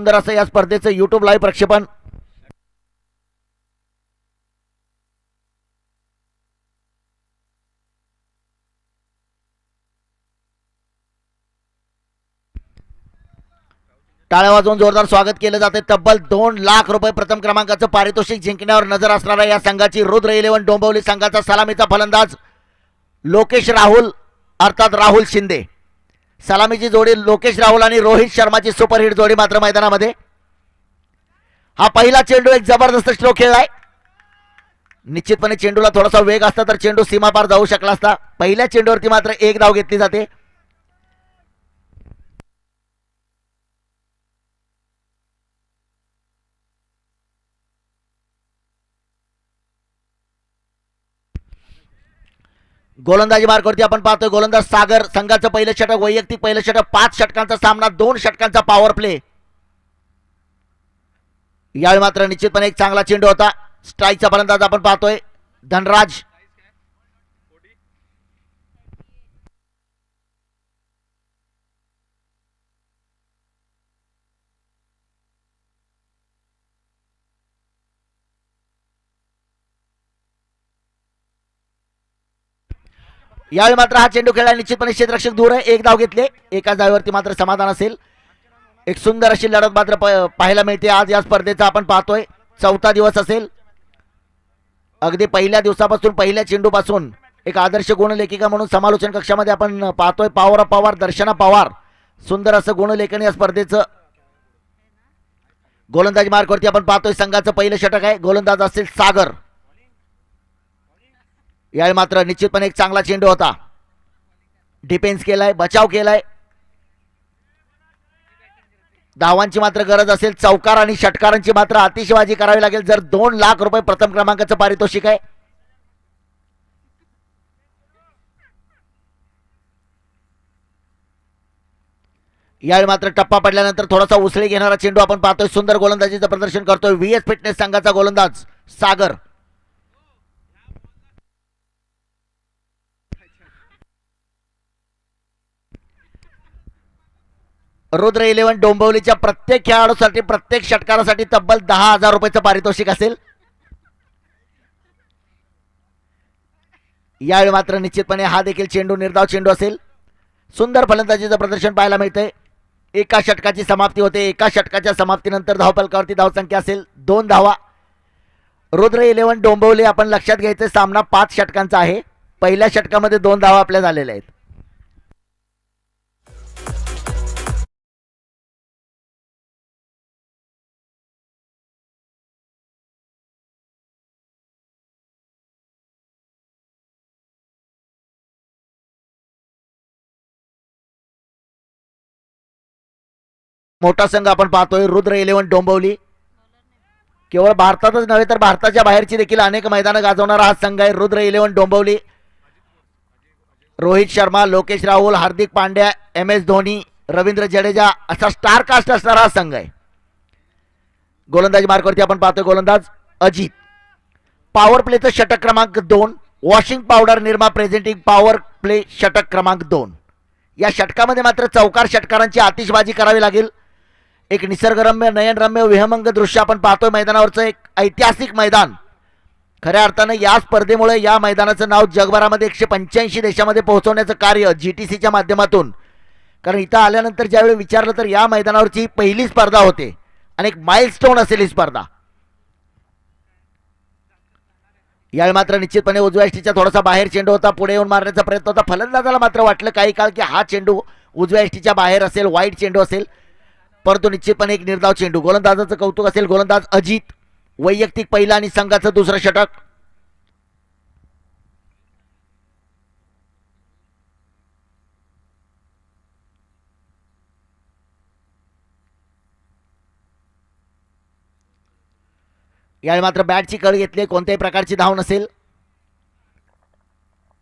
सुंदर असं या स्पर्धेचं YouTube लाईव्ह प्रक्षेपण. टाळ्या वाजवून जोरदार स्वागत केलं जाते. तब्बल 2 लाख रुपये प्रथम क्रमांकाचं पारितोषिक जिंकण्यावर नजर असणाऱ्या या संघाची रुद्र 11 डोंबिवली संघाचा सलामीचा फलंदाज लोकेश राहुल अर्थात राहुल शिंदे. सलामीची जोडी लोकेश राहुल आणि रोहित शर्माची सुपरहिट जोडी मात्र मैदानामध्ये. हा पहिला चेंडू एक जबरदस्त स्ट्रोक खेळलाय. निश्चितपणे चेंडूला थोडासा वेग असता तर चेंडू सीमापार जाऊ शकला असता. पहिल्या चेंडूवरती मात्र एक धाव घेतली जाते. गोलंदाजी मार्कवरती आपण पाहतोय गोलंदाज सागर. संघाचं पहिलं षटक, वैयक्तिक पहिलं षटक. 5 षटकांचा सामना, 2 षटकांचा पॉवर प्ले. यावेळी मात्र निश्चितपणे एक चांगला चेंडू होता. स्ट्राईकचा फलंदाज आपण पाहतोय धनराज. यावेळी मात्र हा चेंडू खेळला. निश्चितपणे क्षेत्ररक्षक दूर आहे. एक धाव घेतले. एकाच धावेवरती मात्र समाधान असेल. एक सुंदर अशी लढत मात्र पाहायला मिळते आज या स्पर्धेचा. आपण पाहतोय 4था दिवस असेल. अगदी पहिल्या दिवसापासून, पहिल्या चेंडूपासून एक आदर्श गुणलेखिका म्हणून समालोचन कक्षामध्ये आपण पाहतोय पॉवर ऑफ पवार, दर्शना पवार. सुंदर असं गुणलेखन या स्पर्धेचं. गोलंदाजी मार्कवरती आपण पाहतोय संघाचं पहिलं षटक आहे. गोलंदाज असेल सागर. यावेळी मात्र निश्चितपणे एक चांगला चेंडू होता. डिफेन्स केलाय, बचाव केलाय. धावांची मात्र गरज असेल. चौकार आणि षटकारांची मात्र आतिषबाजी करावी लागेल जर 2 लाख रुपये प्रथम क्रमांकाचं पारितोषिक आहे. यावेळी मात्र टप्पा पडल्यानंतर थोडासा उसळी घेणारा चेंडू आपण पाहतोय. सुंदर गोलंदाजीचं प्रदर्शन करतोय व्हीएस फिटनेस संघाचा गोलंदाज सागर. रुद्र 11 डोंबिवलीच्या प्रत्येक खेळाडूसाठी, प्रत्येक षटकारासाठी तब्बल 10,000 रुपयाचं पारितोषिक असेल. यावेळी मात्र निश्चितपणे हा देखील चेंडू निर्धाव चेंडू असेल. सुंदर फलंदाजीचं प्रदर्शन पाहायला मिळतंय. एका षटकाची समाप्ती होते. एका षटकाच्या समाप्तीनंतर धावफलकावरती धावसंख्या असेल 2 धावा. रुद्र 11 डोंबिवली आपण लक्षात घ्यायचं सामना 5 षटकांचा आहे. पहिल्या षटकामध्ये 2 धावा आपल्या झालेल्या आहेत. मोठा संघ आपण पाहतोय रुद्र 11 डोंबिवली. केवळ भारतातच नव्हे तर भारताच्या बाहेरची देखील अनेक मैदानं गाजवणारा हा संघ आहे रुद्र 11 डोंबिवली. रोहित शर्मा, लोकेश राहुल, हार्दिक पांड्या, MS धोनी, रवींद्र जडेजा असा स्टार कास्ट असणारा हा संघ आहे. गोलंदाजी मार्कवरती आपण पाहतोय गोलंदाज अजित. पॉवर प्लेचं षटक क्रमांक 2. Washing powder Nirma presenting power play षटक क्रमांक 2. या षटकामध्ये मात्र चौकार षटकारांची आतिषबाजी करावी लागेल. एक निसर्गरम्य, नयनरम्य, विहंगम दृश्य आपण पाहतोय. मैदानावरचं एक ऐतिहासिक मैदान. खऱ्या अर्थानं या स्पर्धेमुळे या मैदानाचं नाव जगभरामध्ये 185 देशामध्ये पोहोचवण्याचं कार्य GTCच्या माध्यमातून. कारण इथं आल्यानंतर ज्यावेळी विचारलं तर या मैदानावरची पहिली स्पर्धा होते आणि एक माइलस्टोन असेल ही स्पर्धा. यावेळी मात्र निश्चितपणे उजव्या यष्टीच्या थोडासा बाहेर चेंडू होता. पुढे येऊन मारण्याचा प्रयत्न होता. फलंदाजाला मात्र वाटलं काही काळ की हा चेंडू उजव्या यष्टीच्या बाहेर असेल, वाईट चेंडू असेल, परंतु निश्चितपणे एक निर्धाव चेंडू. गोलंदाजाचं कौतुक असेल. गोलंदाज अजित. वैयक्तिक पहिला आणि संघाचं दुसरं षटक. यावेळी मात्र बॅटची कळ घेतली. कोणत्याही प्रकारची धाव नसेल.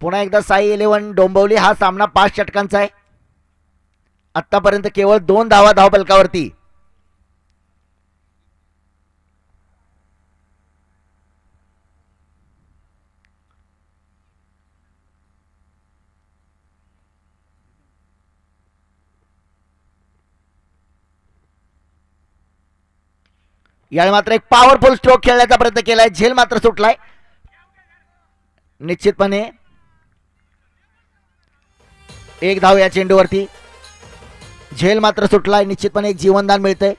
पुन्हा एकदा साई 11 डोंबिवली. हा सामना 5 षटकांचा आहे. आतापर्यंत केवळ 2 धावा धावफलकावरती. यावेळी मात्र एक पॉवरफुल स्ट्रोक खेळण्याचा प्रयत्न केलाय, झेल मात्र सुटलाय. निश्चितपणे एक धाव या चेंडूवरती, झेल मात्र सुटलाय. निश्चितपणे एक जीवनदान मिळतंय.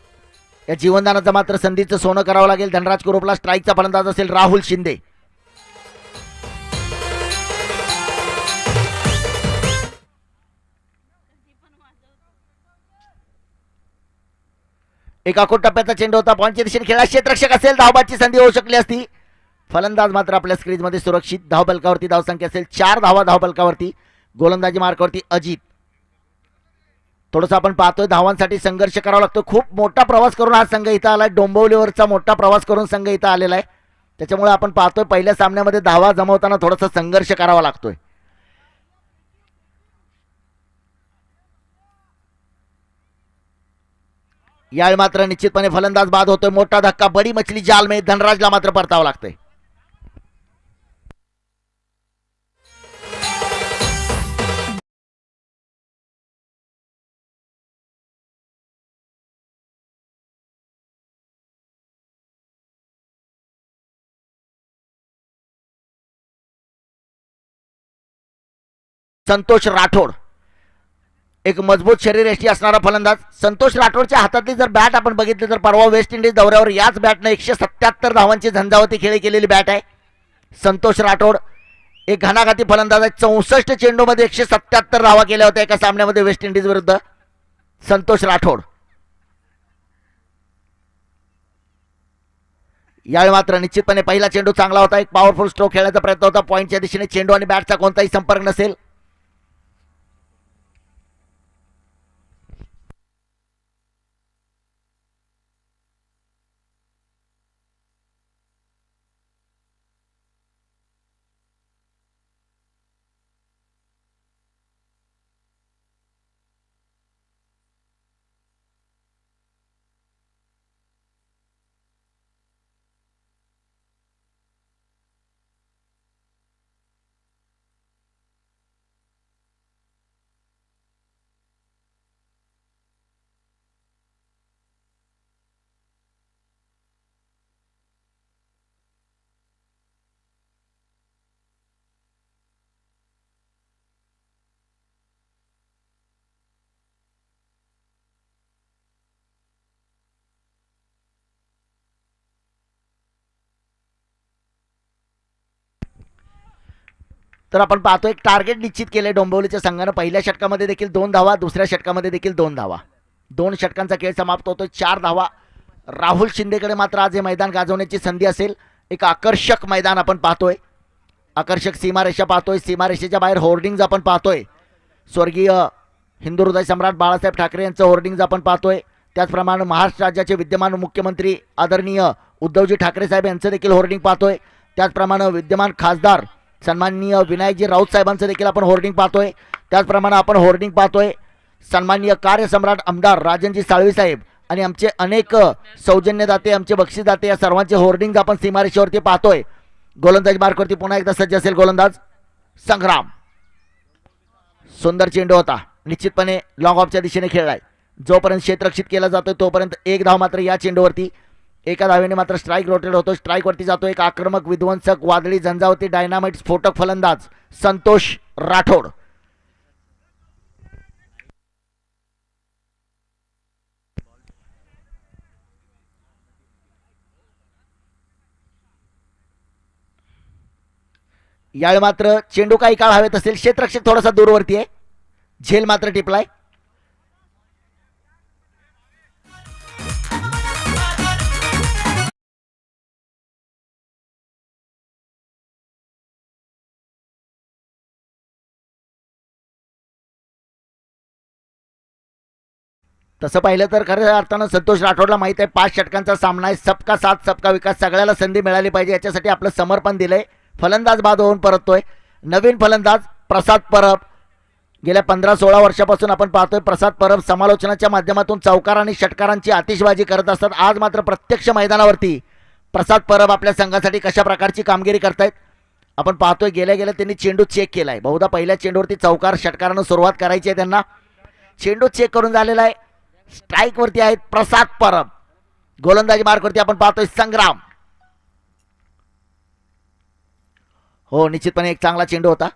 या जीवनदानाचं मात्र संधीचं सोनं करावं लागेल धनराज कुरुपला. स्ट्राईकचा फलंदाज असेल राहुल शिंदे. एक आखूड टप्प्याचा चेंडू होता, पॉईंटच्या दिशेने खेळला, क्षेत्ररक्षक असेल, धावबाची संधी होऊ शकली असती. फलंदाज मात्र आपल्या स्क्रीजमध्ये सुरक्षित. धावबलकावरती धावसंख्या असेल 4 धावा धावबलकावरती. गोलंदाजी मार्कावरती अजित. थोडंसं आपण पाहतोय धावांसाठी संघर्ष करावा लागतो. खूप मोठा प्रवास करून हा संघ इथं आलाय. डोंबिवलीवरचा मोठा प्रवास करून संघ इथं आलेला आहे. त्याच्यामुळे आपण पाहतोय पहिल्या सामन्यामध्ये धावा जमवताना थोडासा संघर्ष करावा लागतोय. यावेळी मात्र निश्चितपणे फलंदाज बाद होतोय. मोठा धक्का, बडी मछली जाल में. धनराजला मात्र परतावं लागतंय. संतोष राठोड एक मजबूत शरीरयष्टी असणारा फलंदाज. संतोष राठोडच्या हातातली जर बॅट आपण बघितली तर परवा वेस्ट इंडिज दौऱ्यावर याच बॅटने 177 धावांची झंझावती खेळी केलेली बॅट आहे. संतोष राठोड एक घणाघाती फलंदाज आहे. 64 चेंडूमध्ये 177 धावा केल्या होत्या एका सामन्यामध्ये वेस्ट इंडिज विरुद्ध. संतोष राठोड यावेळी मात्र निश्चितपणे पहिला चेंडू चांगला होता. एक पॉवरफुल स्ट्रोक खेळण्याचा प्रयत्न होता. पॉईंटच्या दिशेने चेंडू आणि बॅटचा कोणताही संपर्क नसेल. तर आपण पाहतो एक टार्गेट निश्चित केले डोंबिवलीच्या संघानं. पहिल्या षटकामध्ये देखील 2 धावा, दुसऱ्या षटकामध्ये देखील 2 धावा. 2 षटकांचा खेळ समाप्त होतो. 4 धावा. राहुल शिंदेकडे मात्र आज हे मैदान गाजवण्याची संधी असेल. एक आकर्षक मैदान आपण पाहतोय. आकर्षक सीमारेषा पाहतोय. सीमारेषेच्या बाहेर होर्डिंग्ज आपण पाहतोय. स्वर्गीय हिंदू हृदय सम्राट बाळासाहेब ठाकरे यांचं होर्डिंग्ज आपण पाहतोय. त्याचप्रमाणे महाराष्ट्र राज्याचे विद्यमान मुख्यमंत्री आदरणीय उद्धवजी ठाकरे साहेब यांचं देखील होर्डिंग पाहतोय. त्याचप्रमाणे विद्यमान खासदार सन्माननीय विनायकजी राऊत साहेबांचं देखील आपण होर्डिंग पाहतोय. त्याचप्रमाणे आपण होर्डिंग पाहतोय सन्माननीय कार्यसम्राट आमदार राजनजी साळवी साहेब आणि आमचे अनेक सौजन्यदाते, आमचे बक्षीसदाते, या सर्वांचे होर्डिंग आपण सीमारेषेवरती पाहतोय. गोलंदाज मार्कवरती पुन्हा एकदा सज्ज असेल गोलंदाज संग्राम. सुंदर चेंडू होता. निश्चितपणे लॉंग ऑफच्या दिशेने खेळलाय. जोपर्यंत क्षेत्ररक्षित केला जातोय तोपर्यंत एक धाव मात्र या चेंडूवरती. एका धावेने मात्र स्ट्राईक रोटेट होतो. स्ट्राईकवरती जातो एक आक्रमक, विध्वंसक, वादळी, झंझावती, डायनामाइट, स्फोटक फलंदाज संतोष राठोड. यावेळी मात्र चेंडू काही काळ हवेत असेल. क्षेत्ररक्षक थोडासा दूरवरती आहे. झेल मात्र टिपलाय. तसं पाहिलं तर खऱ्या अर्थानं संतोष राठोडला माहित आहे 5 षटकांचा सामना आहे. सबका साथ सबका विकास, सगळ्याला संधी मिळाली पाहिजे याच्यासाठी आपलं समर्पण दिलंय. फलंदाज बाद होऊन परततोय नवीन फलंदाज प्रसाद परब. गेल्या 15-16 वर्षापासून आपण पाहतोय प्रसाद परब समालोचनाच्या माध्यमातून चौकार आणि षटकारांची आतिषबाजी करत असतात. आज मात्र प्रत्यक्ष मैदानावरती प्रसाद परब आपल्या संघासाठी कशा प्रकारची कामगिरी करतायत आपण पाहतोय. गेल्या त्यांनी चेंडू चेक केलाय. बहुधा पहिल्या चेंडूवरती चौकार षटकारानं सुरुवात करायची आहे त्यांना. चेंडू चेक करून झालेला आहे. स्ट्राईक वरती आहेत प्रसाद परब. गोलंदाजी मार्कवरती आपण पाहतोय संग्राम. हो, निश्चितपणे एक चांगला चेंडू होता.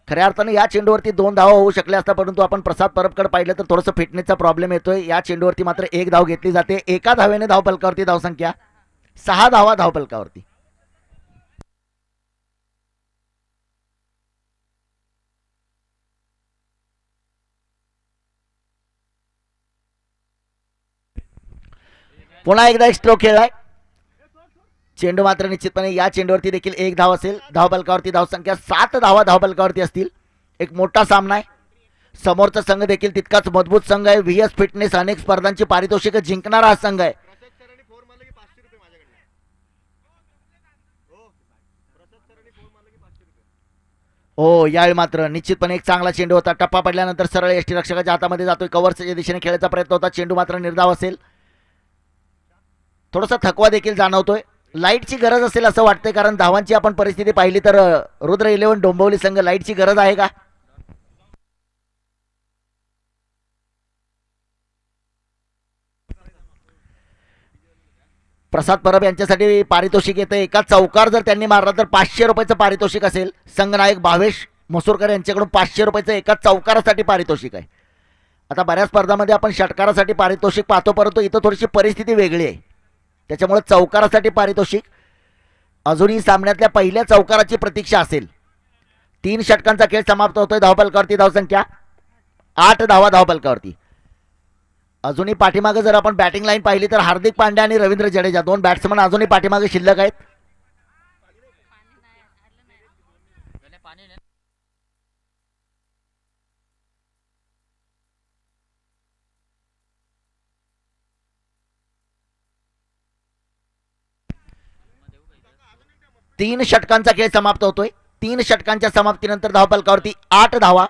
खऱ्या अर्थानं या चेंडूवरती 2 धावा होऊ शकल्या असता, परंतु आपण प्रसाद परबकडे पाहिलं तर थोडंसं फिटनेसचा प्रॉब्लेम येतोय. या चेंडूवरती मात्र 1 धाव घेतली जाते. एका धावेने धावफलकावरती धावसंख्या 6 धावा धावफलकावरती. पुन्हा एकदा एक स्ट्रोक खेळलाय. चेंडू मात्र निश्चितपणे या चेंडूवरती देखील 1 धाव असेल. धावफलकावरती धावसंख्या 7 धावा धावफलकावरती असतील. एक मोठा सामना आहे. समोरचा संघ देखील तितकाच मजबूत संघ आहे. व्हीएस फिटनेस अनेक स्पर्धांची पारितोषिक जिंकणारा हा संघ आहे. हो, यावेळी मात्र निश्चितपणे एक चांगला चेंडू होता. टप्पा पडल्यानंतर सरळ यष्टीरक्षकाच्या हातामध्ये जातोय. कव्हरच्या दिशेने खेळायचा प्रयत्न होता. चेंडू मात्र निर्धाव असेल. थोडासा थकवा देखील जाणवतोय. लाईटची गरज असेल असं वाटतंय, कारण धावांची आपण परिस्थिती पाहिली तर रुद्र 11 डोंबिवली संघ लाईटची गरज आहे का? प्रसाद परब यांच्यासाठी पारितोषिक येतं. एका चौकार जर त्यांनी मारला तर 500 रुपयाचं पारितोषिक असेल. संघनायक भावेश मसूरकर यांच्याकडून 500 रुपयाचं एका चौकारासाठी पारितोषिक आहे. आता बऱ्याच स्पर्धामध्ये आपण षटकारासाठी पारितोषिक पाहतो, परंतु इथं थोडीशी परिस्थिती वेगळी आहे. त्याच्यामुळे चौकारासाठी पारितोषिक. अजूनही सामन्यातल्या पहिल्या चौकाराची प्रतीक्षा असेल. 3 षटकांचा खेळ समाप्त होतोय. धावफलकावरती धावसंख्या 8 धावा धावफलकावरती. अजूनही पाठीमागे जर आपण बॅटिंग लाईन पाहिली तर हार्दिक पांड्या आणि रवींद्र जडेजा 2 बॅट्समन अजूनही पाठीमागे शिल्लक आहेत. तीन षटकांचा खेळ समाप्त होतोय. 3 षटकांच्या समाप्तीनंतर धावफलकावरती 8 धावा.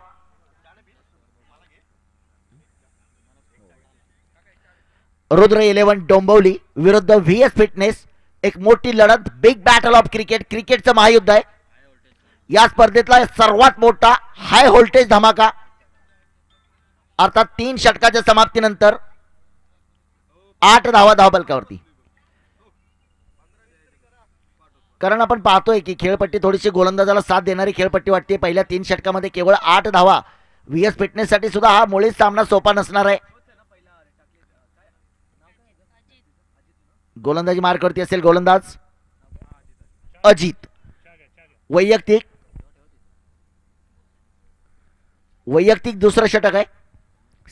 रुद्र 11 डोंबिवली विरुद्ध व्हीएस फिटनेस. एक मोठी लढत. Big battle of cricket. क्रिकेटचं महायुद्ध आहे. या स्पर्धेतला सर्वात मोठा हाय व्होल्टेज धमाका. अर्थात 3 षटकाच्या समाप्तीनंतर 8 धावा धावफलकावरती. कारण आपण पाहतोय की खेळपट्टी थोडीशी गोलंदाजाला साथ देणारी खेळपट्टी वाटते. पहिल्या 3 षटकामध्ये केवळ 8 धावा. व्हीएस फिटनेससाठी सुद्धा हा मुळीच सामना सोपा नसणार आहे. गोलंदाजी मार्कवरती असेल गोलंदाज अजित. वैयक्तिक दुसरं षटक आहे.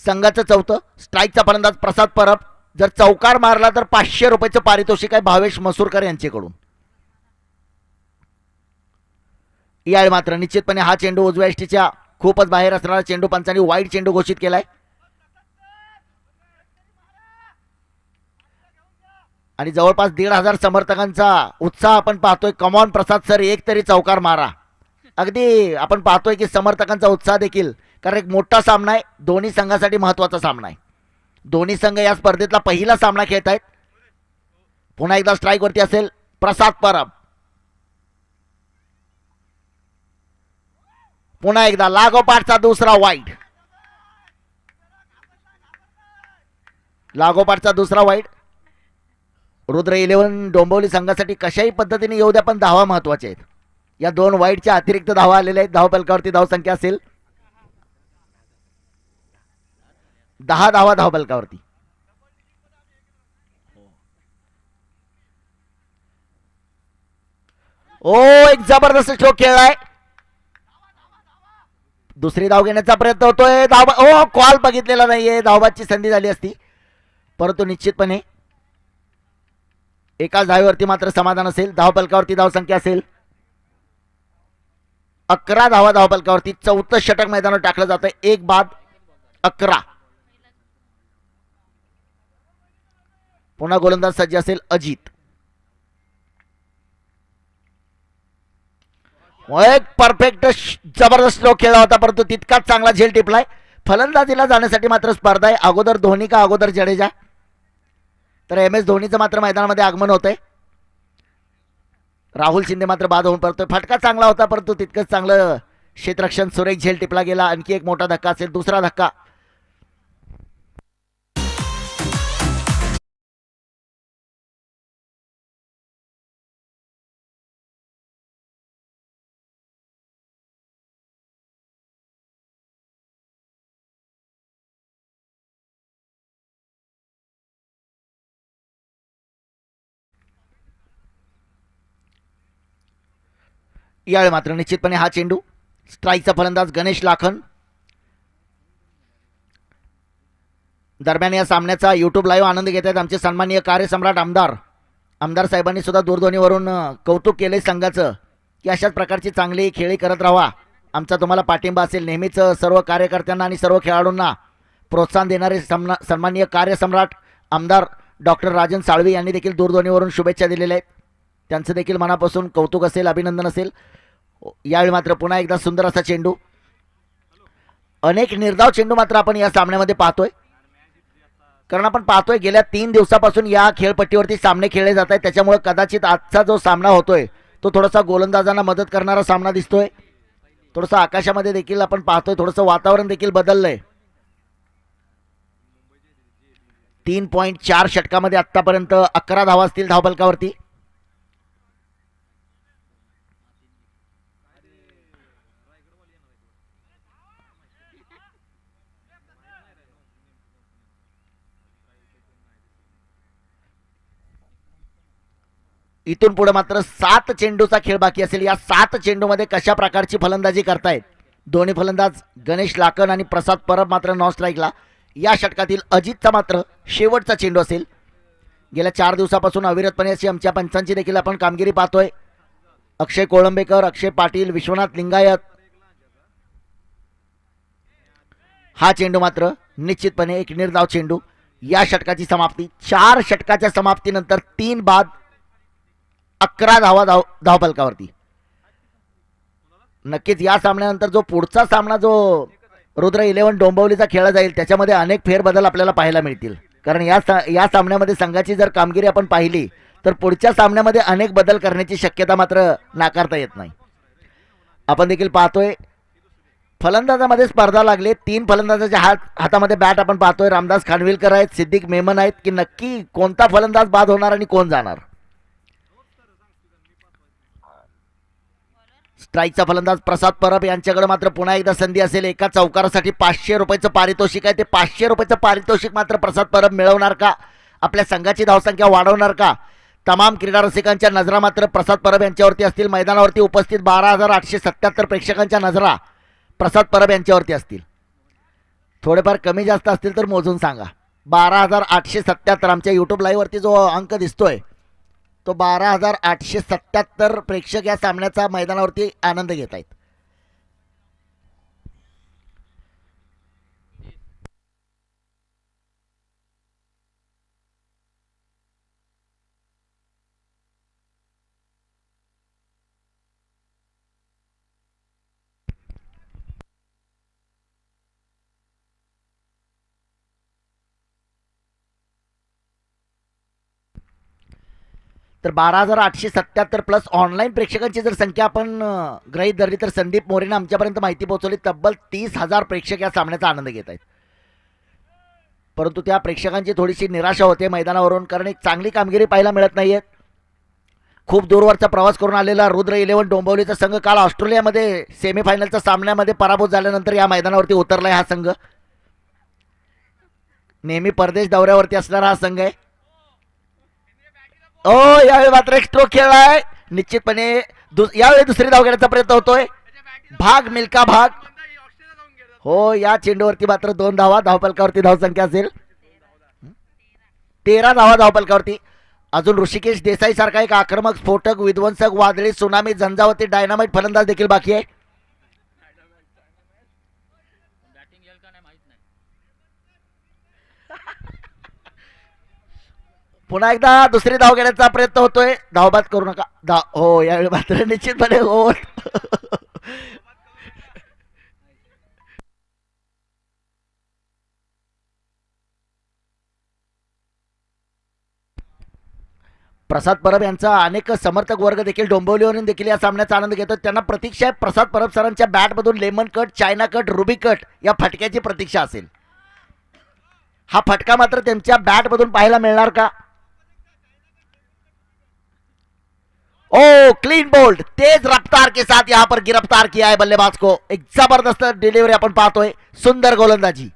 संघाचं 4थं. स्ट्राईकचा फलंदाज प्रसाद परब. जर चौकार मारला तर 500 रुपयाचं पारितोषिक आहे भावेश मसूरकर यांच्याकडून. यावेळी मात्र निश्चितपणे हा चेंडू उजव्या यष्टीच्या खूपच बाहेर असणारा चेंडू पंचांनी वाईड चेंडू घोषित केलाय. आणि जवळपास 1,500 समर्थकांचा उत्साह आपण पाहतोय. कमॉन प्रसाद सर, एक तरी चौकार मारा. अगदी आपण पाहतोय की समर्थकांचा उत्साह देखील, कारण एक मोठा सामना आहे. दोन्ही संघासाठी महत्त्वाचा सामना आहे. दोन्ही संघ या स्पर्धेतला पहिला सामना खेळत आहेत. पुन्हा एकदा स्ट्राईकवरती असेल प्रसाद परब. पुन्हा एकदा लागोपाठचा दुसरा वाईड. लागोपाठचा दुसरा वाईड. रुद्र 11 डोंबिवली संघासाठी कशाही पद्धतीने येऊ द्या, पण धावा महत्वाच्या आहेत. या 2 वाईडच्या अतिरिक्त धावा आलेल्या आहेत. धावफलकावरती धावसंख्या असेल 10 धावा धावफलकावरती. ओ, एक जबरदस्त स्ट्रोक खेळलाय. दुसरी धाव घेण्याचा प्रयत्न होतोय. धाव, ओ, कॉल बघितलेला नाहीये. धावबाची संधी झाली असती, परंतु निश्चितपणे एकाच धावेवरती मात्र समाधान असेल. धावफलकावरती धावसंख्या असेल 11 धावा धावफलकावरती. 4थं षटक मैदानावर टाकलं जातं. 1 बाद 11. पुन्हा गोलंदाज सज्ज असेल अजित. एक परफेक्ट जबरदस्त स्ट्रोक खेळला होता, परंतु तितकाच चांगला झेल टिपलाय. फलंदाजीला जाण्यासाठी मात्र स्पर्धा आहे. अगोदर धोनी का अगोदर जडेजा? तर MS धोनीचं मात्र मैदानामध्ये आगमन होतंय. राहुल शिंदे मात्र बाद होऊन परतोय. फटका चांगला होता, परंतु तितकंच चांगलं क्षेत्ररक्षण सुरेख झेल टिपला गेला. आणखी एक मोठा धक्का असेल. दुसरा धक्का. यावेळी मात्र निश्चितपणे हा चेंडू स्ट्राईकचा फलंदाज गणेश लाखन. दरम्यान या सामन्याचा यूट्यूब लाईव्ह आनंद घेत आहेत आमचे सन्माननीय कार्यसम्राट आमदार साहेबांनी सुद्धा दूरध्वनीवरून कौतुक केले संघाचं की अशाच प्रकारची चांगली खेळी करत राहा. आमचा तुम्हाला पाठिंबा असेल. नेहमीच सर्व कार्यकर्त्यांना आणि सर्व खेळाडूंना प्रोत्साहन देणारे सन्माननीय कार्यसम्राट आमदार डॉक्टर राजन साळवी यांनी देखील दूरध्वनीवरून शुभेच्छा दिलेल्या आहेत. त्यांचं देखील मनापासून कौतुक असेल, अभिनंदन असेल. यावेळी मात्र पुन्हा एकदा सुंदर असा चेंडू. अनेक निर्धाव चेंडू मात्र आपण या सामन्यामध्ये पाहतोय, कारण आपण पाहतोय गेल्या 3 दिवसापासून या खेळपट्टीवरती सामने खेळले जात आहेत. त्याच्यामुळे कदाचित आजचा जो सामना होतोय तो थोडासा गोलंदाजांना मदत करणारा सामना दिसतोय. थोडंसं आकाशामध्ये देखील आपण पाहतोय, थोडंसं वातावरण देखील बदललंय. 3.4 षटकामध्ये आतापर्यंत 11 धावा असतील धावफलकावरती. इथून पुढे मात्र 7 चेंडूचा खेळ बाकी असेल. या 7 चेंडूमध्ये कशा प्रकारची फलंदाजी करतायत दोन्ही फलंदाज गणेश लाखन आणि प्रसाद परब मात्र नॉन स्ट्राईकला. या षटकातील अजितचा मात्र शेवटचा चेंडू असेल. गेल्या 4 दिवसापासून अविरतपणे अशी आमच्या पंचांची देखील आपण कामगिरी पाहतोय. अक्षय कोळंबेकर, अक्षय पाटील, विश्वनाथ लिंगायत. हा चेंडू मात्र निश्चितपणे एक निर्धाव चेंडू. या षटकाची समाप्ती. 4 षटकाच्या समाप्तीनंतर 3 बाद 11 धावा धावफलकावरती. नक्कीच या सामन्यानंतर जो पुढचा सामना जो रुद्र 11 डोंबिवलीचा खेळला जाईल त्याच्यामध्ये अनेक फेरबदल आपल्याला पाहायला मिळतील. कारण या सामन्यामध्ये संघाची जर कामगिरी आपण पाहिली तर पुढच्या सामन्यामध्ये अनेक बदल करण्याची शक्यता मात्र नाकारता येत नाही. आपण देखील पाहतोय फलंदाजामध्ये स्पर्धा लागले. 3 फलंदाजाच्या हातामध्ये बॅट आपण पाहतोय. रामदास खानविलकर आहेत, सिद्दीक मेमन आहेत, की नक्की कोणता फलंदाज बाद होणार आणि कोण जाणार. स्ट्राईकचा फलंदाज प्रसाद परब यांच्याकडे मात्र पुन्हा एकदा संधी असेल. एका चौकारासाठी 500 रुपयाचं पारितोषिक आहे. ते 500 रुपयाचं पारितोषिक मात्र प्रसाद परब मिळवणार का? आपल्या संघाची धावसंख्या वाढवणार का? तमाम क्रीडा रसिकांच्या नजरा मात्र प्रसाद परब यांच्यावरती असतील. मैदानावरती उपस्थित 12,877 प्रेक्षकांच्या नजरा प्रसाद परब यांच्यावरती असतील. थोडेफार कमी जास्त असतील तर मोजून सांगा. 12,877 आमच्या यूट्यूब लाईव्हवरती जो अंक दिसतोय तो 12,877 प्रेक्षक या सामन्याचा मैदानावरती आनंद घेत आहेत. तर 12,877 प्लस ऑनलाईन प्रेक्षकांची जर संख्या आपण गृहीत धरली तर संदीप मोरेनं आमच्यापर्यंत माहिती पोहोचवली तब्बल 30,000 प्रेक्षक या सामन्याचा आनंद घेत आहेत. परंतु त्या प्रेक्षकांची थोडीशी निराशा होते मैदानावरून, कारण एक चांगली कामगिरी पाहायला मिळत नाहीये. खूप दूरवरचा प्रवास करून आलेला रुद्र 11 डोंबिवलीचा संघ काल ऑस्ट्रेलियामध्ये सेमीफायनलच्या सामन्यामध्ये पराभूत झाल्यानंतर या मैदानावरती उतरलाय. हा संघ नेहमी परदेश दौऱ्यावरती असणारा हा संघ आहे. यावेळी मात्र एक स्ट्रोक खेळलाय. निश्चितपणे यावेळी दुसरी धाव घेण्याचा प्रयत्न होतोय. भाग मिल्का भाग. हो, या चेंडूवरती मात्र 2 धावा. धावफलकावरती धावसंख्या असेल 13 धावा धावफलकावरती. अजून ऋषिकेश देसाई सारखा एक आक्रमक, स्फोटक, विध्वंसक, वादळी, सुनामी, झंझावती, डायनामाइट फलंदाज देखील बाकी आहे. पुन्हा एकदा दुसरी धाव घेण्याचा प्रयत्न होतोय. धावबाद करू नका. हो, यावेळी मात्र निश्चितपणे हो. प्रसाद परब यांचा अनेक समर्थक वर्ग देखील डोंबिवलीवरून देखील या सामन्याचा आनंद घेतात. त्यांना प्रतीक्षा आहे प्रसाद परब सरांच्या बॅटमधून lemon cut, China cut, ruby cut या फटक्याची प्रतीक्षा असेल. हा फटका मात्र त्यांच्या बॅटमधून पाहायला मिळणार का? क्लीन बोल्ड, तेज रफ्तार के साथ यहां पर गिरफ्तार किया है बल्लेबाज को. एक जबरदस्त डिलीवरी आपण पाहतोय. सुंदर गोलंदाजी.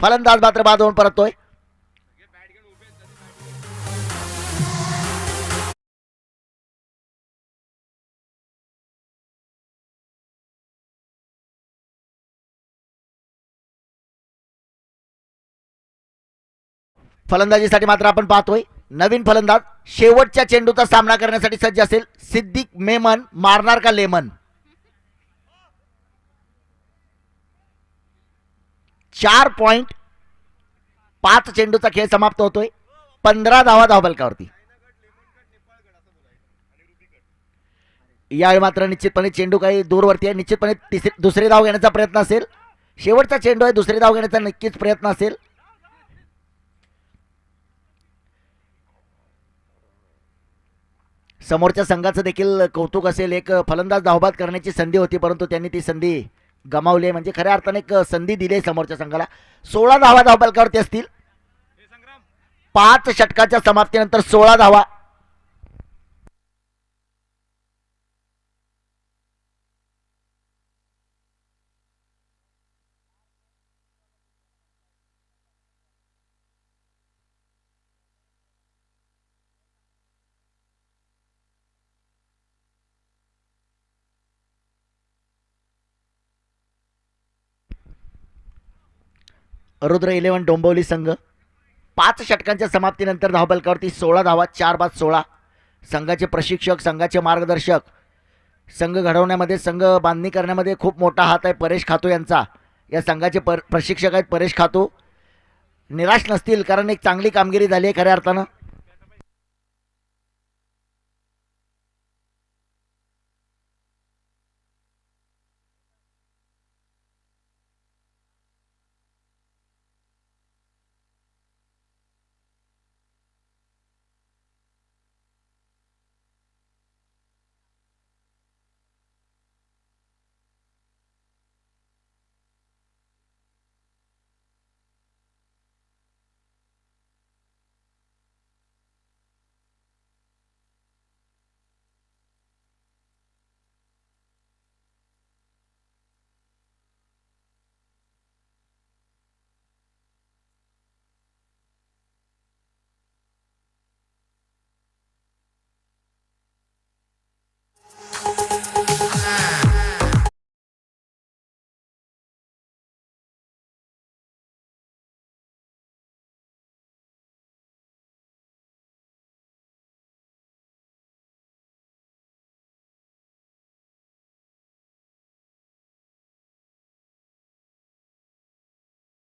फलंदाज मात्र बाद होऊन परततोय. फलंदाजीसाठी मात्र आपण पाहतोय नवीन फलंदाज शेवटच्या चेंडूचा सामना करण्यासाठी सज्ज असेल. सिद्दीक मेमन मारणार का लेमन? 4.5 चेंडूचा खेळ समाप्त होतोय. 15 धावा धावफलकावरती. यावेळी मात्र निश्चितपणे चेंडू काही दूरवरती आहे. निश्चितपणे दुसरी धाव घेण्याचा प्रयत्न असेल. शेवटचा चेंडू आहे, दुसरी धाव घेण्याचा नक्कीच प्रयत्न असेल. समोरच्या संघाचं देखील कौतुक असेल. एक फलंदाज धावबाद करण्याची संधी होती, परंतु त्यांनी ती संधी गमावली. म्हणजे खऱ्या अर्थाने एक संधी दिली आहे समोरच्या संघाला. 16 धावा धावफलकावरती असतील. 5 षटकाच्या समाप्तीनंतर 16 धावा. रुद्र 11 डोंबिवली संघ 5 षटकांच्या समाप्तीनंतर धावफलकावरती 16 धावा. 4 बाद 16. संघाचे प्रशिक्षक, संघाचे मार्गदर्शक, संघ घडवण्यामध्ये, संघ बांधणी करण्यामध्ये खूप मोठा हात आहे परेश खातो यांचा. या संघाचे प्रशिक्षक आहेत परेश खातो. निराश नसतील, कारण एक चांगली कामगिरी झाली आहे खऱ्या अर्थानं.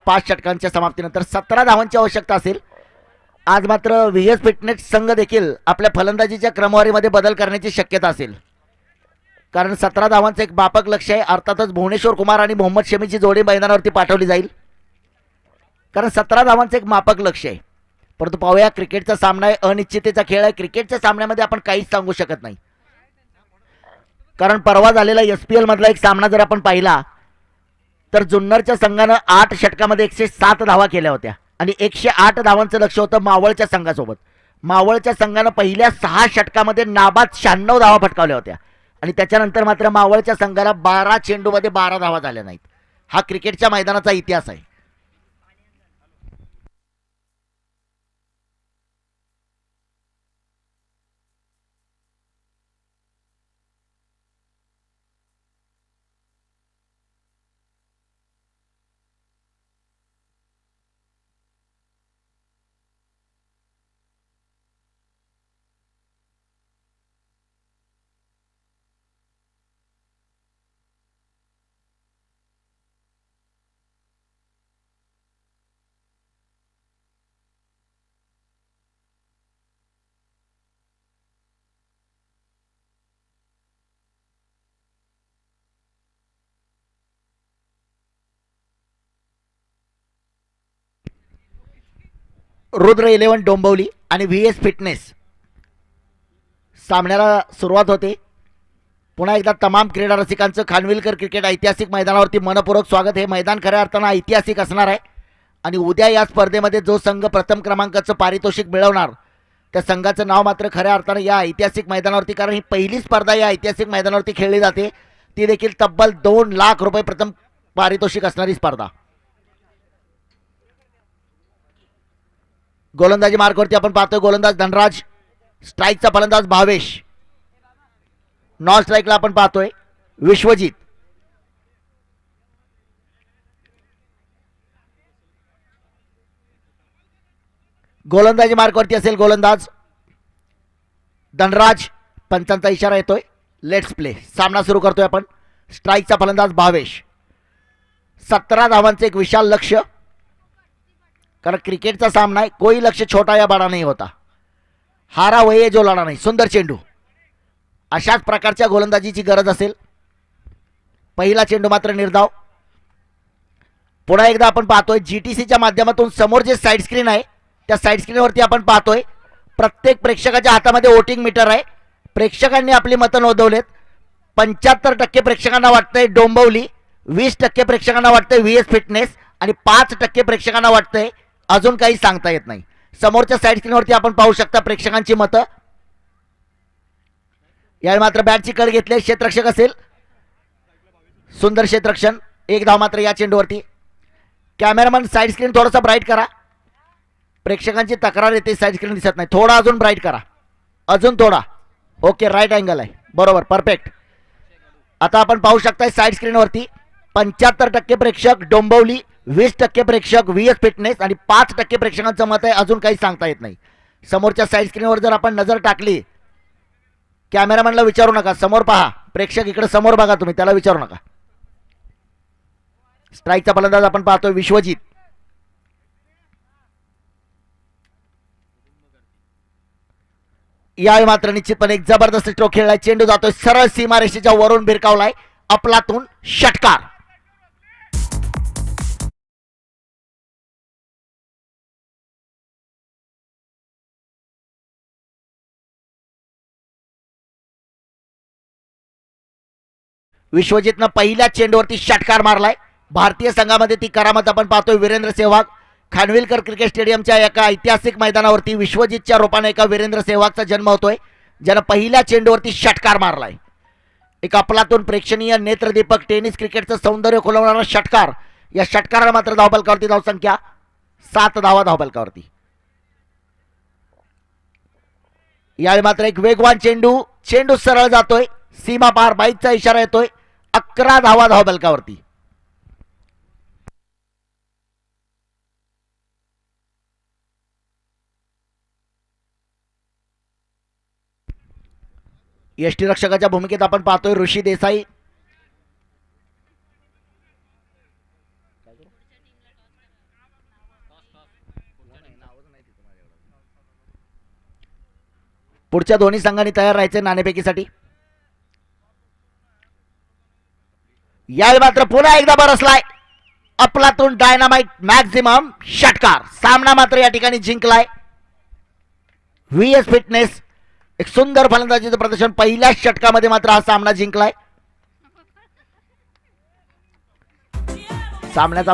पाच षटकांच्या समाप्तीनंतर 17 धावांची आवश्यकता असेल. आज मात्र व्हीएस फिटनेस संघ देखील आपल्या फलंदाजीच्या क्रमवारीमध्ये बदल करण्याची शक्यता असेल, कारण 17 धावांचं एक मापक लक्ष आहे. अर्थातच भुवनेश्वर कुमार आणि मोहम्मद शमीची जोडी मैदानावरती पाठवली जाईल, कारण 17 धावांचं एक मापक लक्ष आहे. परंतु पाहूया, क्रिकेटचा सामना आहे, अनिश्चिततेचा खेळ आहे. क्रिकेटच्या सामन्यामध्ये आपण काहीच सांगू शकत नाही, कारण परवा झालेला एसपीएल मधला एक सामना जर आपण पाहिला तर जुन्नरच्या संघानं 8 षटकामध्ये 107 धावा केल्या होत्या आणि 108 धावांचं लक्ष होतं मावळच्या संघासोबत. मावळच्या संघानं पहिल्या 6 षटकामध्ये नाबाद 96 धावा फटकावल्या होत्या आणि त्याच्यानंतर मात्र मावळच्या संघाला 12 चेंडूमध्ये 12 धावा झाल्या नाहीत. हा क्रिकेटच्या मैदानाचा इतिहास आहे. रुद्र 11 डोंबिवली आणि व्हीएस फिटनेस सामन्याला सुरुवात होते. पुन्हा एकदा तमाम क्रीडा रसिकांचं खानविलकर क्रिकेट ऐतिहासिक मैदानावरती मनपूर्वक स्वागत. हे मैदान खऱ्या अर्थानं ऐतिहासिक असणार आहे आणि उद्या या स्पर्धेमध्ये जो संघ प्रथम क्रमांकाचं पारितोषिक मिळवणार त्या संघाचं नाव मात्र खऱ्या अर्थानं या ऐतिहासिक मैदानावरती, कारण ही पहिली स्पर्धा या ऐतिहासिक मैदानावरती खेळली जाते, ती देखील तब्बल 2 लाख रुपये प्रथम पारितोषिक असणारी स्पर्धा. गोलंदाजी मार्कवरती आपण पाहतोय गोलंदाज धनराज, स्ट्राईकचा फलंदाज भावेश, नॉन स्ट्राईकला आपण पाहतोय विश्वजित. गोलंदाजी मार्कवरती असेल गोलंदाज धनराज. पंचांचा इशारा येतोय. Let's play. सामना सुरू करतोय आपण. स्ट्राईकचा फलंदाज भावेश. 17 धावांचं एक विशाल लक्ष, कारण क्रिकेटचा सामना आहे. कोई लक्ष्य छोटा या बडा नहीं होता. हारा वही है जो लढा नाही. सुंदर चेंडू. अशाच प्रकारच्या गोलंदाजीची गरज असेल. पहिला चेंडू मात्र निर्धाव. पुन्हा एकदा आपण पाहतोय जीटीसीच्या माध्यमातून समोर जे साईड स्क्रीन आहे त्या साईड स्क्रीनवरती आपण पाहतोय प्रत्येक प्रेक्षकाच्या हातामध्ये वोटिंग मीटर आहे. प्रेक्षकांनी आपली मतं नोंदवलेत. 75% प्रेक्षकांना वाटतंय डोंबिवली, 20% प्रेक्षकांना वाटतंय व्हीएस फिटनेस आणि 5% प्रेक्षकांना वाटतंय अजून काही सांगता येत नाही. समोरच्या साईड स्क्रीनवरती आपण पाहू शकता प्रेक्षकांची मतं. यावेळी मात्र बॅटची कड घेतली. क्षेत्ररक्षक असेल. सुंदर क्षेत्ररक्षण. एक धाव मात्र या चेंडूवरती. कॅमेरामन साईड स्क्रीन थोडासा ब्राईट करा. प्रेक्षकांची तक्रार येते, साईड स्क्रीन दिसत नाही. थोडा अजून ब्राईट करा. अजून थोडा. ओके, राईट अँगल आहे. बरोबर, परफेक्ट. आता आपण पाहू शकताय साईड स्क्रीनवरती 75% प्रेक्षक डोंबिवली, 20% प्रेक्षक व्हीएस फिटनेस आणि 5% प्रेक्षकांचं मत आहे अजून काही सांगता येत नाही. समोरच्या साईड स्क्रीनवर जर आपण नजर टाकली, कॅमेरामॅनला विचारू नका, समोर पहा. प्रेक्षक इकडे समोर बघा, तुम्ही त्याला विचारू नका. स्ट्राईकचा फलंदाज आपण पाहतोय विश्वजित. यावेळी मात्र निश्चितपणे एक जबरदस्त स्ट्रोक खेळलाय. चेंडू जातोय सरळ सीमारेषेच्या वरून भिरकावलाय. अपलातून षटकार. विश्वजितनं पहिल्या चेंडूवरती षटकार मारलाय. भारतीय संघामध्ये ती करामत आपण पाहतोय. वीरेंद्र सेहवाग खानविलकर क्रिकेट स्टेडियमच्या एका ऐतिहासिक मैदानावरती विश्वजितच्या रूपाने एका वीरेंद्र सेहवागचा जन्म होतोय, ज्यानं पहिल्या चेंडूवरती षटकार मारलाय. एक अफलातून प्रेक्षणीय नेत्रदीपक टेनिस क्रिकेटचं सौंदर्य खुलवणारा षटकार. या षटकाराला मात्र धावफलकावरती धावसंख्या 7 धावा धावफलकावरती. यावेळी मात्र एक वेगवान चेंडू. चेंडू सरळ जातोय सीमा पार. बाईकचा इशारा येतोय. 11 धावा धावफलकावरती. यष्टीरक्षकाच्या भूमिकेत आपण पाहतोय ऋषी देसाई. पुढच्या दोन्ही संघांनी तयार राहायचे नाणेफेकीसाठी. यावेळी मात्र पुन्हा एकदा बरसलाय अफलातून डायनामाइट मॅक्झिमम षटकार. सामना मात्र या ठिकाणी जिंकलाय व्हीएस फिटनेस. एक सुंदर फलंदाजीचं प्रदर्शन. पहिल्या षटकामध्ये मात्र हा सामना जिंकलाय. सामन्याचा